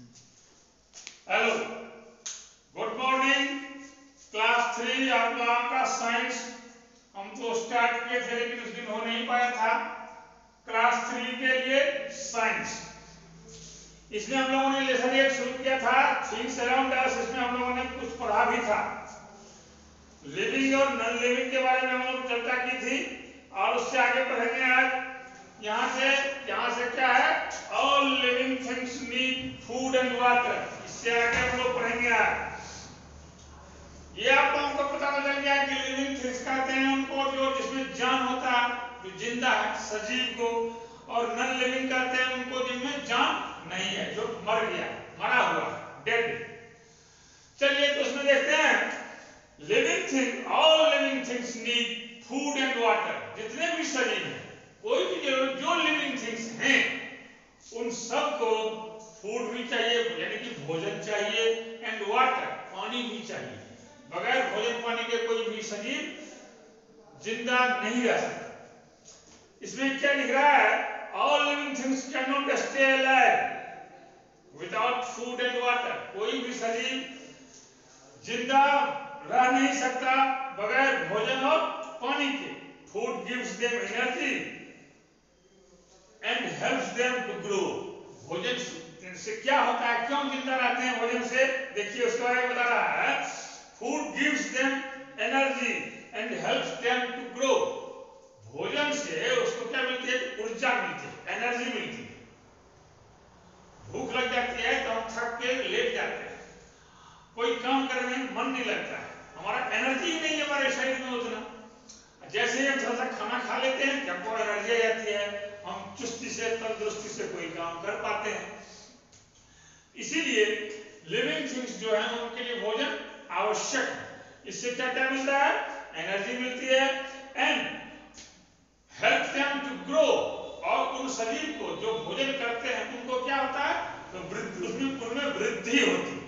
Hello, good morning class 3 आप लोगों का साइंस। हम तो स्टार्ट किए थे लेकिन उस दिन हो नहीं पाया था। क्लास 3 के लिए साइंस, इसमें हम लोगों ने लेसन 1 शुरू किया था, थिंग्स अराउंड अस। इसमें हम लोगों ने कुछ पढ़ा भी था, लिविंग और नॉन लिविंग के बारे में हम लोग चर्चा की थी। और उससे आगे पढ़ेंगे आज। यहाँ से क्या है, all living things need food and water. इससे आगे हम लोग पढ़ेंगे आज। ये आप लोगों को पता चल गया कि लिविंग थिंग्स कहते हैं उनको जो जिसमें जान होता है, जो जिंदा है, सजीव को। और नॉन लिविंग कहते हैं उनको जिनमें जान नहीं है, जो मर गया, मरा हुआ, डेड। चलिए तो उसमें देखते हैं, living thing, all living things need food and water. जितने भी सजीव हैं, कोई भी जो लिविंग थिंग्स हैं, उन सबको फूड भी चाहिए, यानी कि भोजन चाहिए, एंड वाटर, पानी भी चाहिए। बगैर भोजन पानी के कोई भी सजीव जिंदा नहीं रह सकता। इसमें क्या लिख रहा है, all living things can not stay alive without food and water. कोई भी सजीव जिंदा रह नहीं सकता बगैर भोजन और पानी के। Food gives them energy and helps them to grow. भोजन से क्या होता है, क्यों जिंदा रहते हैं भोजन से, देखिए उसके बारे में बता रहा है। Food gives them energy and helps them to grow. भोजन से उसको क्या मिलती है, ऊर्जा मिलती है, एनर्जी मिलती है। भूख लग जाती है तो हम थक के लेट जाते हैं, कोई काम करने में मन नहीं लगता है, हमारा एनर्जी नहीं है हमारे शरीर में उतना। जैसे ही हम थोड़ा सा खाना खा लेते हैं, जब वो एनर्जी आ जाती है, हम चुस्ती से, तंदुरुस्ती से कोई काम कर पाते हैं। इसीलिए लिविंग थिंग्स जो है उनके लिए भोजन आवश्यक है। इससे क्या क्या मिलता है, एनर्जी मिलती है, and help them to grow. और उन सजीव को जो भोजन करते हैं उनको क्या होता है, तो उनमें वृद्धि होती है।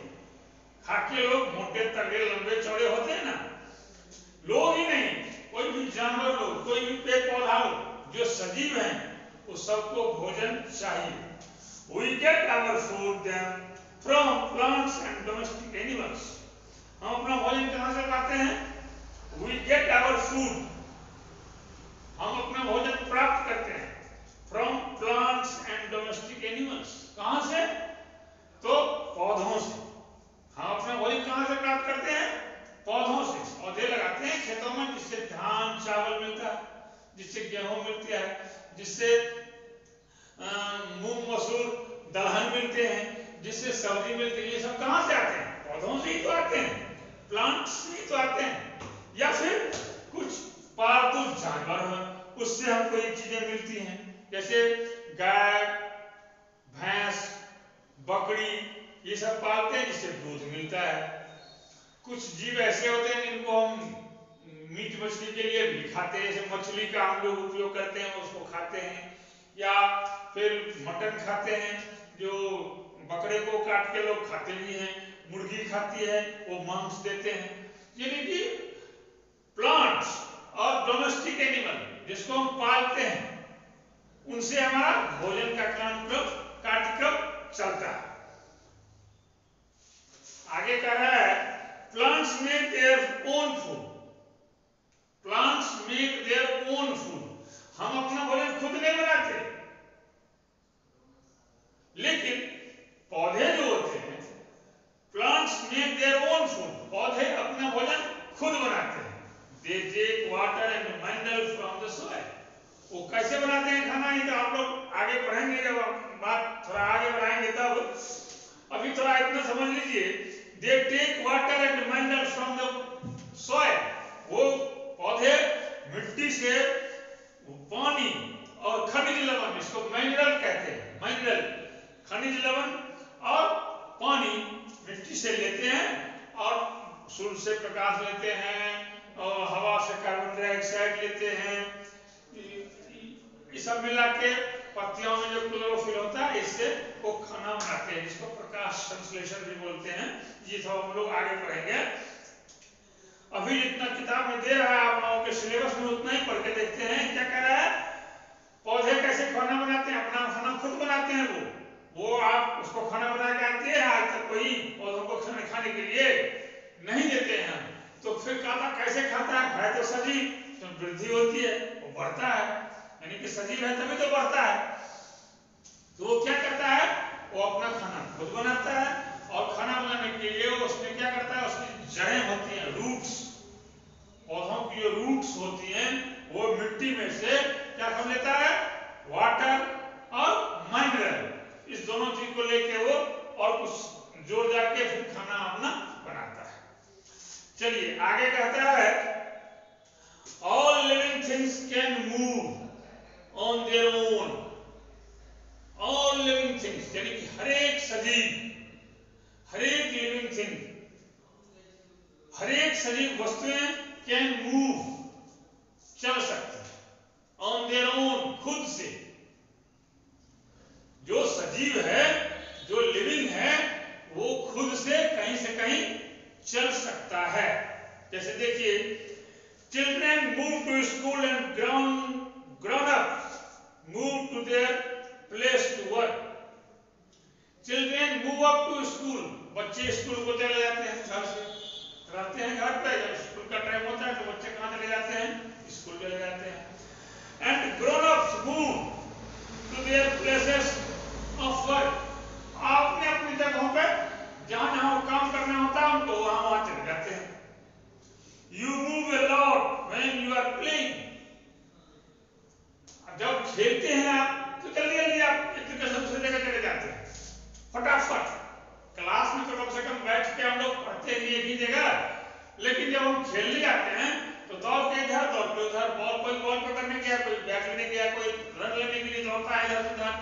खाके लोग मोटे तगड़े लंबे चौड़े होते हैं ना, लोग ही नहीं, कोई भी जानवर लोग, कोई भी पेड़ पौधा लोग जो सजीव हैं, वो सबको भोजन चाहिए। We get our food then from plants and domestic animals. हम अपना भोजन कहाँ से पाते हैं, We get our food, हम अपना भोजन प्राप्त करते हैं from plants and domestic animals। कहाँ से, तो पौधों से। हम अपना भोजन कहाँ से प्राप्त करते हैं, पौधों से। पौधे लगाते हैं खेतों में, जिससे धान चावल मिलता है, जिससे गेहूं मिलती है, जिससे मूंग मसूर दलहन मिलते हैं, जिससे सब्जी मिलती है। ये सब कहाँ से आते हैं, पौधों से ही तो आते हैं, प्लांट्स से ही तो आते हैं। या फिर कुछ पालतू जानवर हैं, उससे हमको ये चीजें मिलती हैं, जैसे गाय, भैंस, बकरी, ये सब पालते हैं, जिससे दूध मिलता है। कुछ जीव ऐसे होते हैं जिनको हम मीट मछली के लिए भी खाते हैं, जैसे मछली का हम लोग उपयोग करते हैं, उसको खाते हैं। या फिर मटन खाते हैं, जो बकरे को काट के लोग खाते भी हैं। मुर्गी खाती है, वो मांस देते हैं। यानी कि प्लांट्स और डोमेस्टिक एनिमल जिसको हम पालते हैं, उनसे हमारा भोजन का कार्यक्रम चलता है। आगे कह रहा है, plants make their own food. Plants make their own food. हम अपना भोजन खुद नहीं बनाते, लेकिन पौधे जो होते हैं, plants make their own food, पौधे अपना भोजन खुद बनाते हैं। They take water and mineral from the soil. वो कैसे बनाते हैं खाना, ये तो आप लोग आगे पढ़ेंगे, जब बात थोड़ा आगे बढ़ाएंगे तब। अभी थोड़ा इतना समझ लीजिए, they take water and mineral from the soil. वो पौधे मिट्टी से पानी और खनिज लवण, इसको मिनरल कहते हैं, मिनरल, खनिज लवण और पानी मिट्टी से लेते हैं, और सूर्य से प्रकाश लेते हैं, और हवा से कार्बन डाइऑक्साइड लेते हैं। ये सब मिला के पत्तियों में जो क्लोरोफिल होता है, इससे वो खाना बनाते हैं, जिसको प्रकाश संश्लेषण भी बोलते हैं। ये सब हम लोग आगे पढ़ेंगे। अभी जितना किताब में दे रहा है आप लोगों के सिलेबस में, उतना ही पढ़ के देखते हैं। क्या कह रहा है, पौधे कैसे खाना बनाते हैं, अपना खाना खुद बनाते हैं। वो आप उसको खाना बना के आते कोई पौधों को खाने के लिए नहीं देते हैं, तो फिर खाता कैसे खाता है तो सजीव, तो वृद्धि होती है, वो बढ़ता है, यानी कि सजीव है तभी तो बढ़ता है। तो वो क्या करता है, वो अपना खाना खुद बनाता है, और खाना बनाने के लिए वो उसमें क्या करता है, उसकी जड़ें होती हैं, रूट्स, पौधों की जो रूट्स होती हैं वो मिट्टी में से क्या कर लेता है, वाटर और मिनरल, इस दोनों चीज को लेके वो और कुछ जोड़ जाके फिर खाना अपना बनाता है। चलिए आगे कहता है, all living things can move on their own. All living things यानी कि हर एक सजीव, हर एक लिविंग थिंग, हर एक सजीव वस्तुएं कैन मूव, चल सकती है, ऑन देयर ओन, खुद से। जो सजीव है, जो लिविंग है, वो खुद से कहीं चल सकता है। जैसे देखिए, children move to school and ground up move to their place to work. Children move up to school, बच्चे स्कूल को चले जाते हैं, घर से रहते हैं घर पे, जब स्कूल का टाइम होता है तो बच्चे कहाँ चले जाते हैं, स्कूल चले जाते हैं। And grown ups move to their places of work. आपने अपनी जगहों पे जहां जहां काम करना होता है उनको वहां चले जाते हैं। You move a lot when you are playing. जब खेलते हैं आप तो जल्दी जल्दी आप एक जगह से दूसरी जगह चले जाते हैं फटाफट। क्लास में तो कम से कम बैठ के हम लोग पढ़ते हैं एक ही जगह, लेकिन जब हम खेलने जाते हैं तो दौड़ के इधर दौड़ के उधर, कोई बॉल पकड़ने गया, कोई बैट लेने गया, कोई रन लेने के लिए दौड़ता है इधर उधर,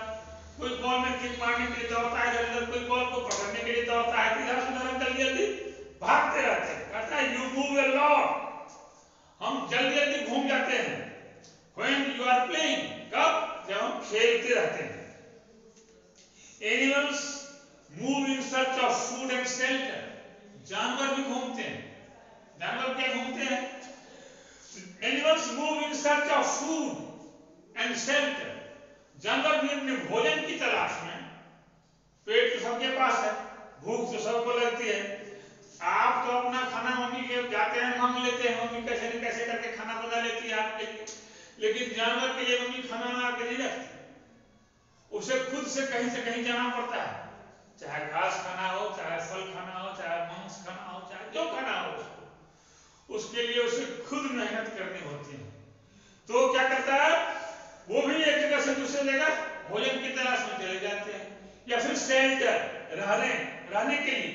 कोई बॉल में किक मारने के लिए दौड़ता है इधर उधर, कोई बॉल को पकड़ने के लिए दौड़ता है, इधर से उधर हम जल्दी जल्दी भागते रहते हैं। कहता है यू मूव अ लॉट, हम जल्दी जल्दी घूम जाते हैं। व्हेन यू आर प्लेइंग, कब, जब हम खेलते रहते हैं। Animals move in search of food and shelter. जानवर भी घूमते हैं। जानवर क्या घूमते हैं? Animals move in search of food and shelter. जानवर भी अपने भोजन की तलाश में, पेट तो सबके पास है, भूख तो सबको लगती है। आप तो अपना खाना मम्मी के जाते हैं मांग लेते हैं, मम्मी कैसे न कैसे करके खाना बना लेती है आपके लिए, लेकिन जानवर के लिए मम्मी खाना बना के नहीं रखती, उसे खुद से कहीं जाना पड़ता है। चाहे घास खाना हो, चाहे फल खाना हो, चाहे मांस खाना हो, चाहे जो खाना हो, उसके लिए उसे खुद मेहनत करनी होती है। तो क्या करता है, वो भी एक जगह से दूसरी जगह भोजन की तलाश में चले जाते हैं, या फिर शेल्टर, रहने के लिए,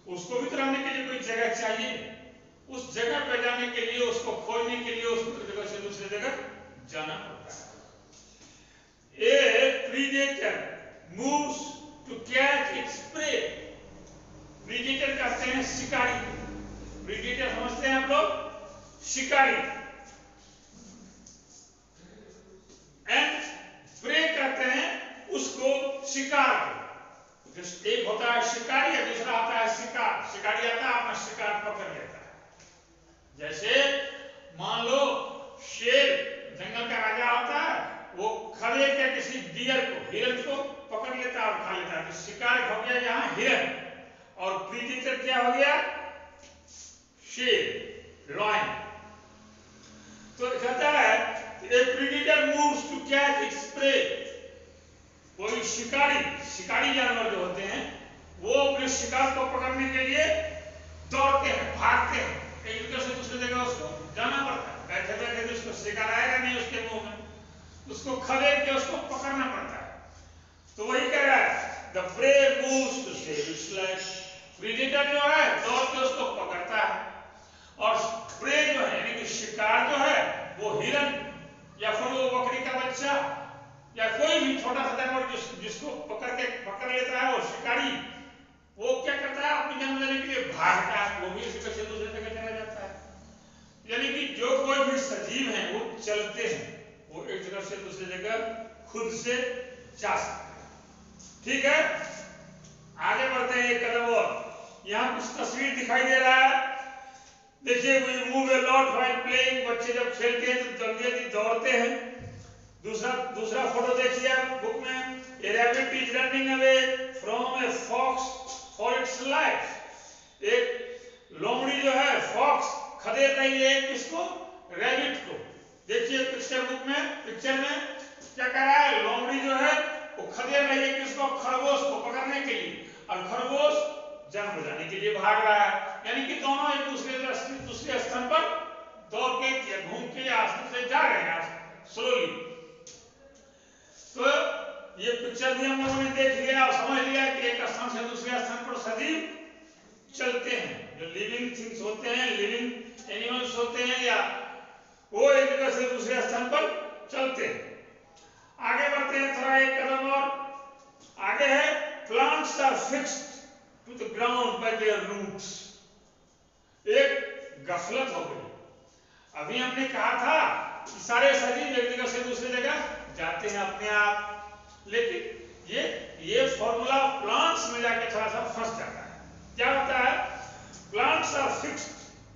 उसको भी तो रहने के लिए कोई जगह चाहिए, उस जगह पर जाने के लिए, उसको खोजने के लिए उसको एक जगह से दूसरी जगह जाना पड़ता है। A predator moves to catch its prey। Predator कहते हैं शिकारी। प्रीडेटर समझते हैं आप लोग, शिकारी। एंड प्रे कहते हैं उसको, शिकार को। एक होता है शिकारी और दूसरा होता है शिकार। शिकारी आता है अपना शिकार पकड़ लेता है। जैसे मान लो शेर जंगल का राजा होता है, वो खड़े के किसी डियर को, हिरन को पकड़ लेता है और खा लेता है। तो शिकार हो गया यहाँ हिरन, और प्रीडेटर क्या हो गया, शेर, लॉयन। तो कहता है a predator moves to catch its prey. कोई शिकारी जानवर जो होते हैं वो अपने शिकार को पकड़ने के लिए दौड़ते हैं, भागते हैं, एक जगह से दूसरी जगह उसको जाना पड़ता है। बैठे बैठे तो उसको शिकार आएगा नहीं उसके मुंह में, उसको खड़े के उसको पकड़ना पड़ता है। तो वही कह रहा है, the prey moves to save its life. Predator जो है दौड़ के उसको पकड़ता है, और प्रे जो है यानी कि शिकार जो है वो हिरन या फिर वो बकरी का बच्चा या कोई भी छोटा सा जानवर जिसको पकड़ लेता है, वो शिकारी वो क्या करता है, अपनी जान लेने के लिए भागता है, वो भी इसी जगह से दूसरी जगह चला जाता है। यानी कि जो कोई भी सजीव है वो चलते हैं, वो एक जगह से दूसरी जगह खुद से जा सकते हैं। ठीक है, आगे बढ़ते हैं एक कदम और। यहाँ कुछ तस्वीर दिखाई दे रहा है, देखिए, we move a lot while playing. बच्चे जब खेलते हैं तो जल्दी जल्दी दौड़ते हैं। दूसरा फोटो देखिए आप बुक में, a rabbit is running away from a fox for its life. एक लोमड़ी जो है फॉक्स खदेड़ रही है किसको? रैबिट को। देखिए पिक्चर में क्या कर रहा है? लोमड़ी जो है वो खदेड़ रही है किसको? खरगोश को पकड़ने के लिए, और खरगोश जन्म बजाने के लिए भाग रहा है। यानी कि दोनों एक दूसरे स्थान पर दौड़ के या घूम के या आस्ते से जा रहे हैं स्लोली। तो ये पिक्चर भी हम लोगों ने देख लिया और समझ लिया कि एक स्थान से दूसरे स्थान पर सजीव चलते हैं। जो लिविंग थिंग्स होते हैं, लिविंग एनिमल्स होते हैं, या वो एक जगह से दूसरे स्थान पर चलते हैं। आगे बढ़ते हैं थोड़ा एक कदम और आगे है plants are fixed to the ground by their roots. एक गफलत हो गई। अभी हमने कहा था कि सारे सजीव एक जगह से दूसरी जगह जाते हैं अपने आप, लेकिन ये फॉर्मूला प्लांट्स में जाके थोड़ा सा फंस जाता है। क्या होता है? Plants are fixed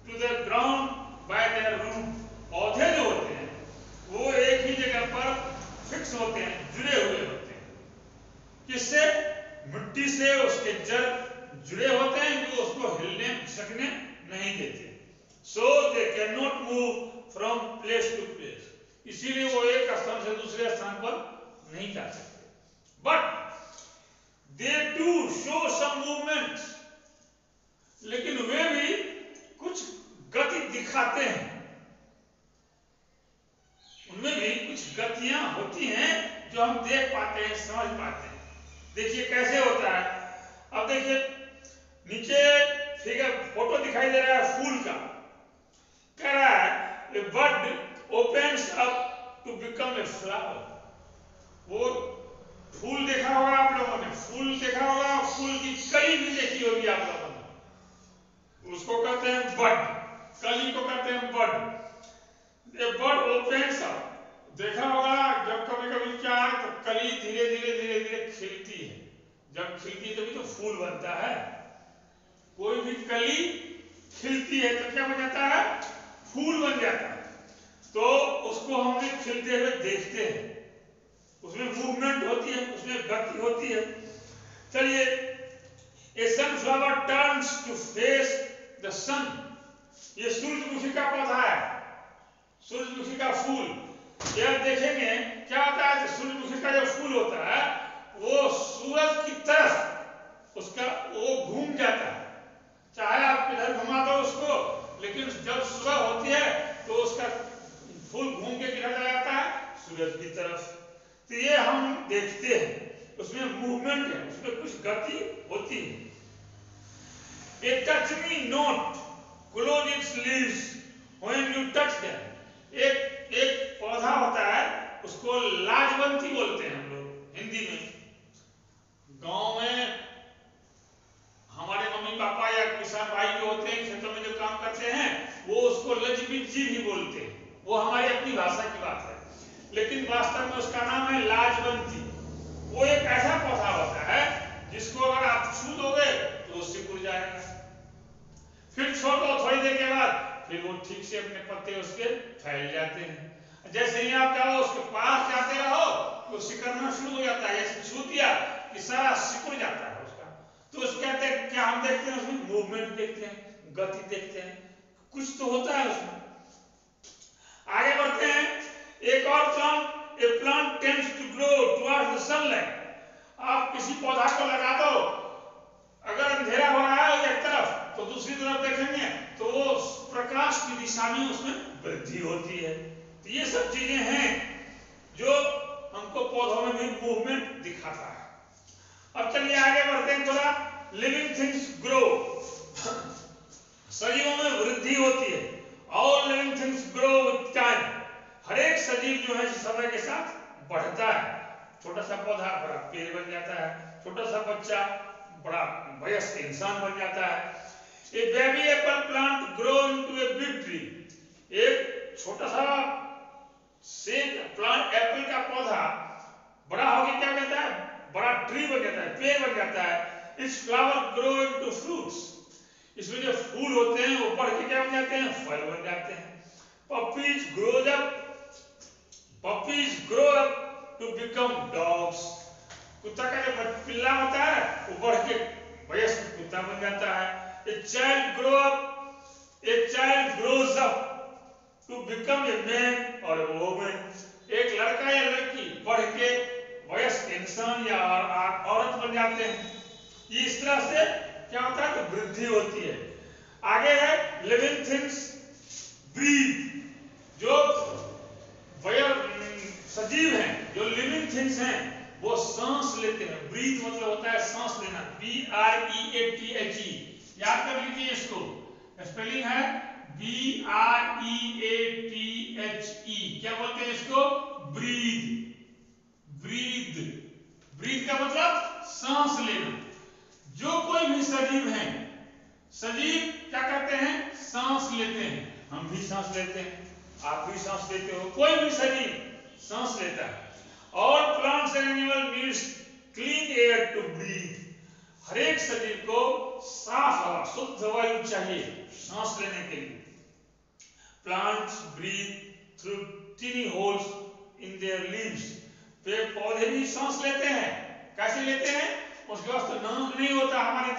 to the ground by their root. पौधे जो होते हैं वो एक ही जगह पर फिक्स होते हैं, जुड़े हुए होते हैं। किससे? मिट्टी से उसके जड़ जुड़े होते हैं जो उसको हिलने सकने नहीं देते। So they can not move from place to place. इसीलिए वो एक स्थान से दूसरे स्थान पर नहीं जा सकते। But they to show some movement, लेकिन वे भी कुछ गति दिखाते हैं। उनमें भी कुछ गतियां होती हैं जो हम देख पाते हैं, समझ पाते हैं। देखिए कैसे होता है। अब देखिए नीचे फिगर फोटो दिखाई दे रहा है फूल का। कह रहा है a bud opens up to become a flower. वो फूल देखा होगा आप लोगों ने, फूल देखा होगा, फूल की कली भी देखी होगी आप लोगों ने। उसको कहते हैं बड, कली को कहते हैं बड। ए बड ओपन्स अप, देखा होगा जब कभी कभी क्या है तो कली धीरे धीरे खिलती है। जब खिलती है तभी तो फूल बनता है। कोई भी कली खिलती है तो क्या बन जाता है? फूल बन जाता है। तो उसको हम खिलते हुए देखते हैं, उसमें मूवमेंट होती है, उसमें गति होती है। चलिए, a sunflower turns to face the sun. ये सूरजमुखी का पौधा है, सूरजमुखी का फूल। यह देखेंगे क्या होता है? सूरजमुखी का जो फूल होता है वो सूरज की तरफ उसका वो घूम जाता है। चाहे आप किधर घुमा दो उसको, लेकिन जब सुबह होती है तो उसका फूल घूम के किधर चला जाता है? सूरज की तरफ। तो ये हम देखते हैं, उसमें मूवमेंट है, उसमें कुछ गति होती है। A touch me not close it's leaves when you touch them. एक पौधा होता है उसको लाजवंती बोलते हैं हम लोग हिंदी में। गांव में हमारे मम्मी पापा या किसान भाई जो होते हैं खेतों में जो काम करते हैं वो उसको लजबिज्जी भी बोलते हैं। वो हमारी अपनी भाषा की बात है, लेकिन वास्तव में उसका नाम है लाजवंती। वो एक ऐसा पौधा होता है जिसको अगर आप छू दोगे तो वो सिकुड़ जाएगा, फिर छोड़ दो थोड़ी देर के बाद फिर वो ठीक से अपने पत्ते उसके फैल जाते हैं। जैसे ही आप जाओ उसके पास जाते रहो तो सिकुड़ना शुरू हो जाता है। ऐसे छू दिया कि सारा सिकुड़ जाता है उसका। तो उसके कहते हैं क्या हम देखते हैं उसमें? मूवमेंट देखते हैं, गति देखते हैं, कुछ तो होता है उसमें। आगे बढ़ते हैं। एक और plant, a plant tends to grow towards the sunlight. आप किसी पौधा को लगा दो, अगर अंधेरा हो रहा है एक तरफ तो दूसरी तरफ देखेंगे तो वो प्रकाश की दिशा में उसमें वृद्धि होती है। तो ये सब चीजें हैं जो हमको पौधों में भी मूवमेंट दिखाता है। अब चलिए आगे बढ़ते हैं थोड़ा। लिविंग थिंग्स ग्रो, सजीवों में वृद्धि होती है। All living things grow with time. हर एक सजीव जो है समय के साथ बढ़ता है। छोटा सा पौधा बड़ा पेड़ बन जाता है, छोटा सा बच्चा बड़ा वयस्क इंसान बन जाता है। A baby apple plant grow into a big tree. एक छोटा सा सेब प्लांट एप्पल का पौधा बड़ा होकर क्या कहता है? बड़ा ट्री बन जाता है, पेड़ बन जाता है। It's flower grow into fruits. इसमें जो फूल होते हैं वो बढ़ के क्या बन जाते हैं? फल बन जाते हैं। Puppies grow up to become dogs. कुत्ता का जो पिल्ला होता है वो बढ़ के वयस्क बन जाता है। A child grows up to become a man और ए वुमन। एक लड़का या लड़की पढ़ के वयस्क इंसान या औरत बन जाते हैं। ये इस तरह से क्या होता है कि वृद्धि होती है। आगे है लिविंग थिंग्स ब्रीथ। जो सजीव हैं, जो लिविंग थिंग्स हैं, वो सांस लेते हैं। ब्रीथ मतलब होता है सांस लेना, BREATHE। याद कर लीजिए इसको, स्पेलिंग है BREATHE। क्या बोलते हैं इसको? ब्रीथ। ब्रीथ ब्रीथ का मतलब सांस लेना। जो कोई भी सजीव है, सजीव क्या करते हैं? सांस लेते हैं। हम भी सांस लेते हैं, आप भी सांस लेते हो, कोई भी सजीव सांस लेता है। All plants and animals needs clean air to breathe। हर एक सजीव को साफ हवा, शुद्ध वायु चाहिए सांस लेने के लिए। Plants breathe through tiny holes in their leaves। पेड़ पौधे भी सांस लेते हैं। कैसे लेते हैं? उसके पास तो नाक नहीं होता हमारी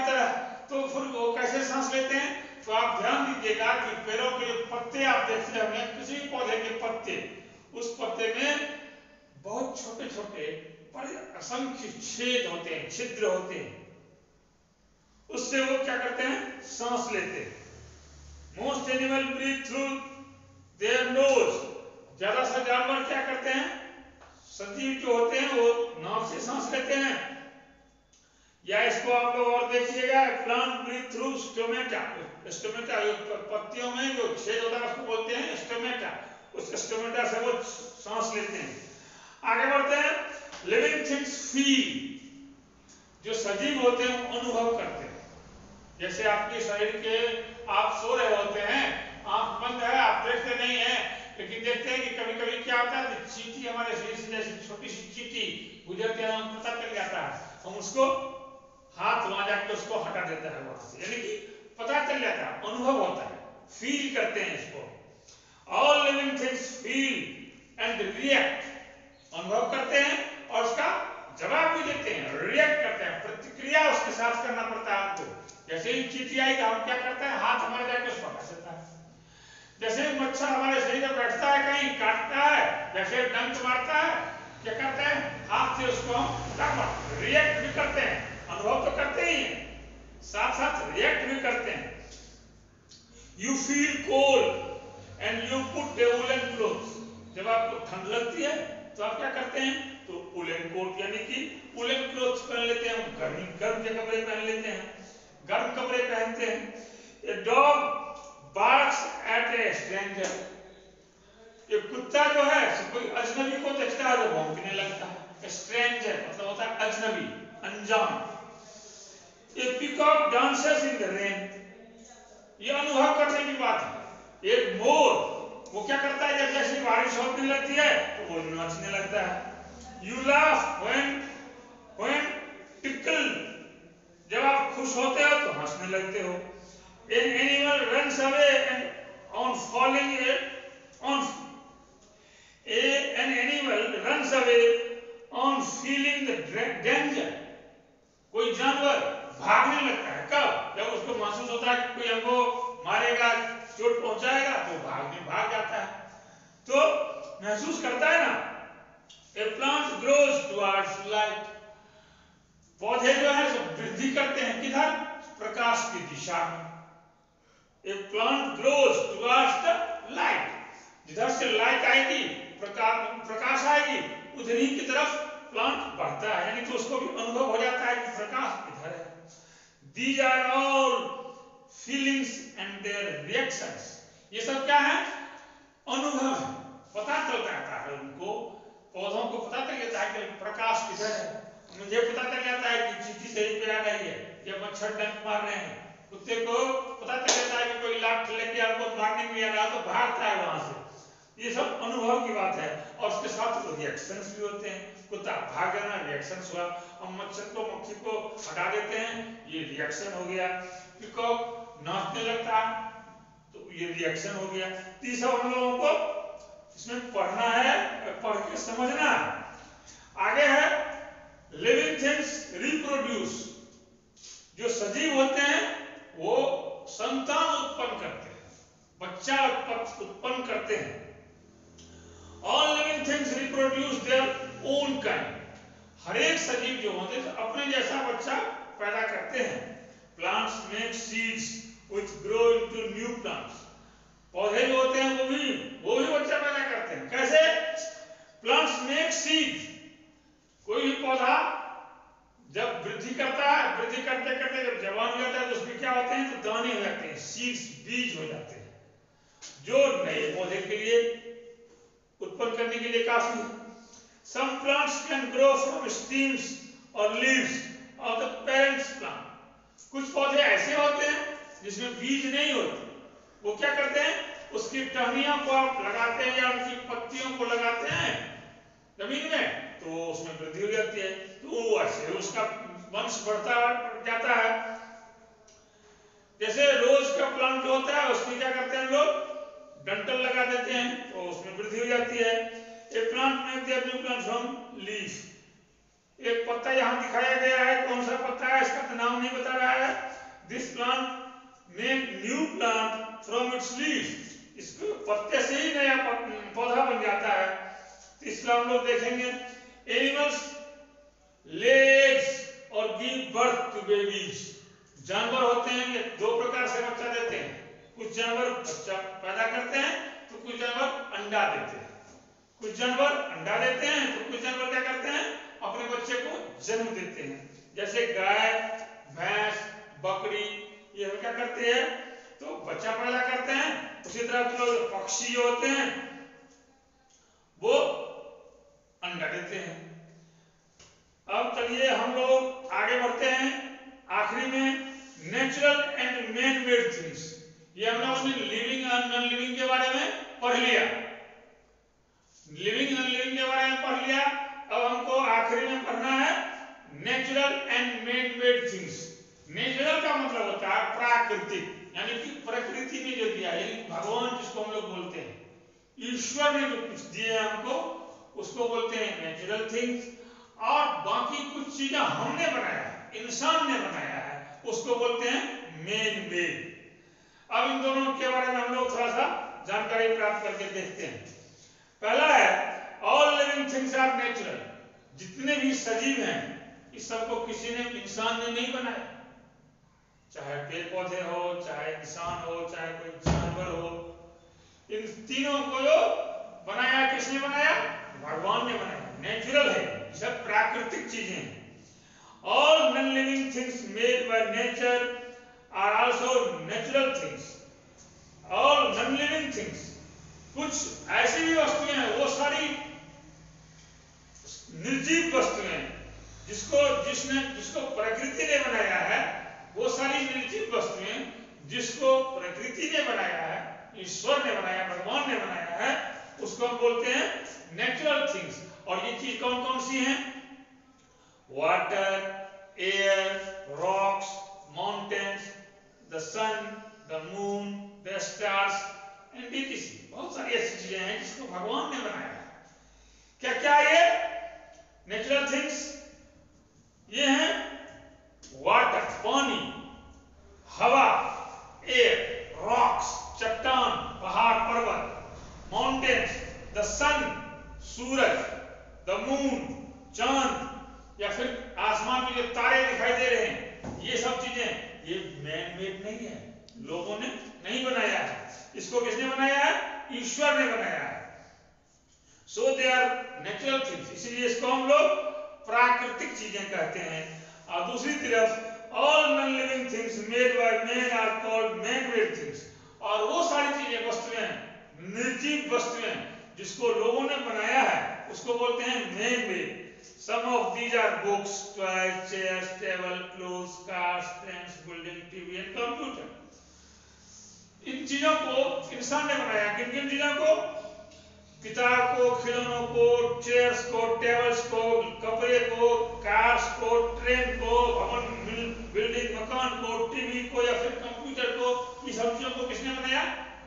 तरह, तो फिर वो कैसे सांस लेते हैं? तो आप ध्यान दीजिएगा कि पेड़ों के पत्ते आप देखते होंगे, किसी पौधे के पत्ते, उस पत्ते में बहुत छोटे छोटे बड़े असंख्य छेद होते हैं, छिद्र होते हैं। उससे वो क्या करते हैं? सांस लेते हैं। Most animal breathe through their nose. ज्यादा से जानवर क्या करते हैं? सजीव जो होते हैं वो नाक से सांस लेते हैं। या इसको आप लोग और देखिएगा, plant breathe through stomata. Stomata पत्तियों में जो छेद होता है उसको बोलते हैं स्टोमेटा। उस स्टोमेटा से वो सांस लेते हैं। आगे बढ़ते हैं। Living things feel. जो सजीव होते हैं वो अनुभव करते हैं। जैसे आपके शरीर के, आप सो रहे होते हैं, आंख बंद है, आप देखते नहीं है, लेकिन देखते हैं कि कभी कभी क्या होता है, चींटी हमारे शरीर से, जैसे छोटी सी चींटी गुजरते हैं, हमें पता चल जाता है, हम उसको हाथ वहां जाकर उसको हटा देता है वहां से, यानी कि पता चल जाता है, अनुभव होता है, फील करते हैं इसको। All living things feel and react. अनुभव करते हैं और उसका जवाब भी देते हैं, रिएक्ट करते हैं, प्रतिक्रिया उसके साथ करना पड़ता है आपको। जैसे ही चींटी आई तो हम क्या करते हैं? हाथ हमारे जाके उसको हटा देता है। जैसे मच्छर हमारे शरीर में बैठता है, कहीं काटता है, जैसे डंक मारता है, क्या करते हैं? हाथ से उसको हम रिएक्ट भी करते हैं। अनुभव तो करते ही हैं, साथ साथ रिएक्ट भी करते हैं। You feel cold and you put A woollen cloth. जब आपको ठंड लगती है तो आप क्या करते हैं? तो वूलन कोट यानी कि वूलन क्लोथ पहन लेते हैं। गर्म के कपड़े पहन लेते हैं, गर्म कपड़े पहनते हैं। A dog barks at a stranger. ये कुत्ता जो है कोई अजनबी को देखता है तो भौंकने लगता है। स्ट्रेंजर मतलब होता है अजनबी, अनजान। A peacock dances in the rain. ये अनुभव करने की बात है। एक मोर वो क्या करता है? जब जैसे बारिश होने लगती है तो वो नाचने लगता है। You laugh when tickled. जब आप खुश होते हो तो हंसने लगते हो। An animal runs away and on falling an animal runs away on feeling the danger। कोई जानवर भागने लगता है कब? जब उसको महसूस होता है कि कोई हमको मारेगा, चोट पहुंचाएगा, तो भाग जाता है, तो महसूस करता है ना। A plant grows towards light। पौधे जो है सब वृद्धि करते हैं किधर? प्रकाश की दिशा में। A plant grows towards the light। जिधर से लाइट आएगी, प्रकाश आएगी, उधर ही की तरफ प्लांट बढ़ता है, यानी कि उसको भी अनुभव हो जाता है कि प्रकाश इधर है। These are all feelings and their reactions। ये सब क्या है? अनुभव है, पता चल जाता है उनको, पौधों को पता चल जाता है कि प्रकाश किधर है। मुझे पता चल जाता है कि चींटी सही पे आ रही है, या मच्छर डंक मार रहे हैं। कुत्ते को पता चल जाता है कि कोई लाठ लेके आपको मारने के लिए आ रहा है तो भागता है वहां से। ये सब अनुभव की बात है। और उसके साथ रिएक्शंस भी होते हैं। कुत्ता भाग जाना रिएक्शंस हुआ, हम मच्छर को, मक्खी को हटा देते हैं, ये रिएक्शन हो गया। पीकॉक नाचने लगता है तो ये रिएक्शन हो गया। तीसरा हम लोगों को इसमें पढ़ना है, पढ़ के समझना है। आगे है लिविंग थिंग्स रिप्रोड्यूस। उत्पन्न करते हैं। All living things reproduce their own kind. हर एक सजीव जो होते हैं अपने जैसा बच्चा पैदा करते हैं। Plants make seeds which grow into new plants. पौधे जो होते हैं वो भी बच्चा पैदा करते हैं। कैसे? Plants make seeds. कोई भी पौधा जब वृद्धि करता है, वृद्धि करते करते जब जवान हो जाता है तो उसमें क्या होते हैं? तो दाने हो जाते हैं, सीड्स, बीज हो जाते हैं, जो नए पौधे के लिए उत्पन्न करने के लिए काफी है। Some plants can grow from stems or leaves of the parent plant. कुछ पौधे ऐसे होते हैं जिसमें बीज नहीं होते, वो क्या करते हैं? उसकी टहनियों को आप लगाते हैं या उनकी पत्तियों को लगाते हैं जमीन में, तो उसमें वृद्धि हो जाती है, तो ऐसे उसका वंश बढ़ता जाता है। जैसे रोज का प्लांट जो होता है उसमें क्या करते हैं लोग? डंठल लगा देते हैं, तो उसमें वृद्धि हो जाती है। एक प्लांट में न्यू प्लांट फ्रॉम लीफ। एक पत्ता यहाँ दिखाया गया है, कौन सा पत्ता है इसका तो नाम नहीं बता रहा है। This plant make new plant from its leaf. इसको पत्ते से ही नया पौधा बन जाता है। तो इसका हम लोग देखेंगे। एनिमल्स ले एग्स और गिव बर्थ टू बेबीज। जानवर होते हैं ये दो प्रकार से बच्चा देते हैं। कुछ जानवर बच्चा पैदा करते हैं तो कुछ जानवर अंडा देते हैं। कुछ जानवर अंडा देते हैं तो कुछ जानवर क्या करते हैं? अपने बच्चे को जन्म देते हैं। जैसे गाय, भैंस, बकरी, ये क्या करते हैं? तो बच्चा पैदा करते हैं। उसी तरह जो पक्षी होते हैं वो अंडा देते हैं। अब चलिए हम लोग आगे बढ़ते हैं। आखिरी में natural and man made things. ये हम लोगों ने लिविंग और नॉन लिविंग के बारे में पढ़ लिया। लिविंग नॉन लिविंग के बारे में पढ़ लिया। अब हमको आखिरी में पढ़ना है natural and man made things. Natural का मतलब होता है प्राकृतिक, यानी कि प्रकृति ने जो दिया, यानी भगवान जिसको हम लोग बोलते हैं, ईश्वर ने जो कुछ दिया हमको उसको बोलते हैं नेचुरल थिंग्स। और बाकी कुछ चीजें हमने बनाया है, इंसान ने बनाया है, उसको बोलते हैं मैन मेड। अब इन दोनों के बारे में हम लोग थोड़ा सा जानकारी प्राप्त करके देखते हैं। पहला है all living things are natural. जितने भी सजीव हैं इस सबको किसी ने, इंसान ने नहीं बनाया। चाहे पेड़ पौधे हो, चाहे इंसान हो, चाहे कोई जानवर हो, इन तीनों को बनाया किसने बनाया? भगवान ने बनाया। नेचुरल है, सब प्राकृतिक चीजें हैं। All non-living things made by nature are also natural things. All non-living things, कुछ ऐसी भी वस्तुएं हैं, वो सारी निर्जीव वस्तुएं जिसको प्रकृति ने बनाया है, वो सारी निर्जीव वस्तुएं जिसको प्रकृति ने बनाया है, ईश्वर ने बनाया, भगवान ने बनाया है, उसको हम बोलते हैं नेचुरल थिंग्स। और ये चीज कौन कौन सी हैं? Water, air, rocks, mountains, the sun, the moon, the stars and etc. बहुत सारी ऐसी चीजें हैं जिसको भगवान ने बनाया है। क्या क्या ये नेचुरल थिंग्स? ये हैं वाटर, पानी, हवा, एयर, रॉक्स, चट्टान, पहाड़, पर्वत, माउंटेन्स, द सन, सूरज, द मून, चांद, या फिर आसमान में जो तारे दिखाई दे रहे हैं, ये सब चीजें ये मैन मेड नहीं है, लोगों ने नहीं बनाया है। इसको किसने बनाया है? ईश्वर ने बनाया है। सो दे आर नेचुरल थिंग्स, इसलिए इसको हम लोग प्राकृतिक चीजें कहते हैं। और दूसरी तरफ all non living things made by man are called man made things. और वो सारी चीजें, वस्तुएं, निर्जीव वस्तुएं जिसको लोगों ने बनाया है, उसको बोलते हैं man made. Some of these are books, toys, chairs, table, clothes, cars, trains, building, TV and computer. इन चीजों को इंसान ने बनाया। किन किन चीजों को? किताब को, खिलौनों को, चेयर्स को, टेबल्स को, कपड़े को, कार्स को, ट्रेन को, भवन, बिल्डिंग, मकान को, टीवी को या फिर कंप्यूटर को, ये सब चीजों को किसने बनाया?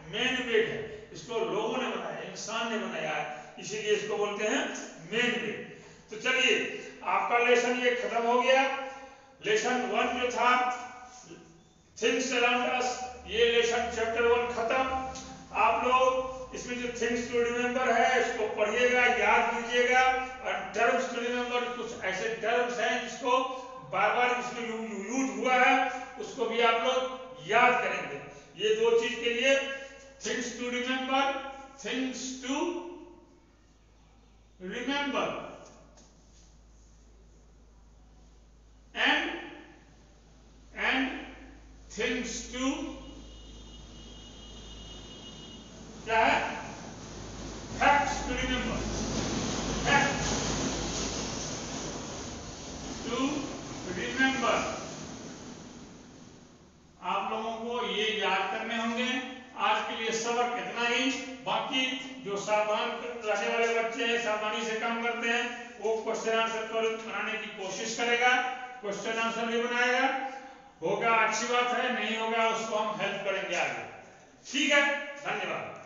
मैन मेड है। इसको लोगों ने बनाया, इंसान ने बनाया है, इसीलिए इसको बोलते हैं मैन मेड। तो चलिए आपका लेसन ये खत्म हो गया। लेसन 1 जो था थिंग्स अराउंड अस, ये लेसन चैप्टर 1 खत्म। आप लोग इसमें जो थिंग्स टू रिमेंबर है इसको पढ़िएगा, याद कीजिएगा। और टर्म्स टू रिमेंबर, कुछ ऐसे टर्म्स हैं जिसको बार बार इसमें यूज हुआ है, उसको भी आप लोग याद करेंगे। ये दो चीज के लिए, things to remember, things to remember and things to क्या है, facts to remember, facts to remember। आप लोगों को ये याद करने होंगे। आज के लिए सबक इतना ही। बाकी जो सावधान रहने वाले बच्चे हैं, सावधानी से काम करते हैं, वो क्वेश्चन आंसर बनाने की कोशिश करेगा। क्वेश्चन आंसर भी बनाएगा, होगा अच्छी बात है, नहीं होगा उसको हम हेल्प करेंगे आगे। ठीक है, धन्यवाद।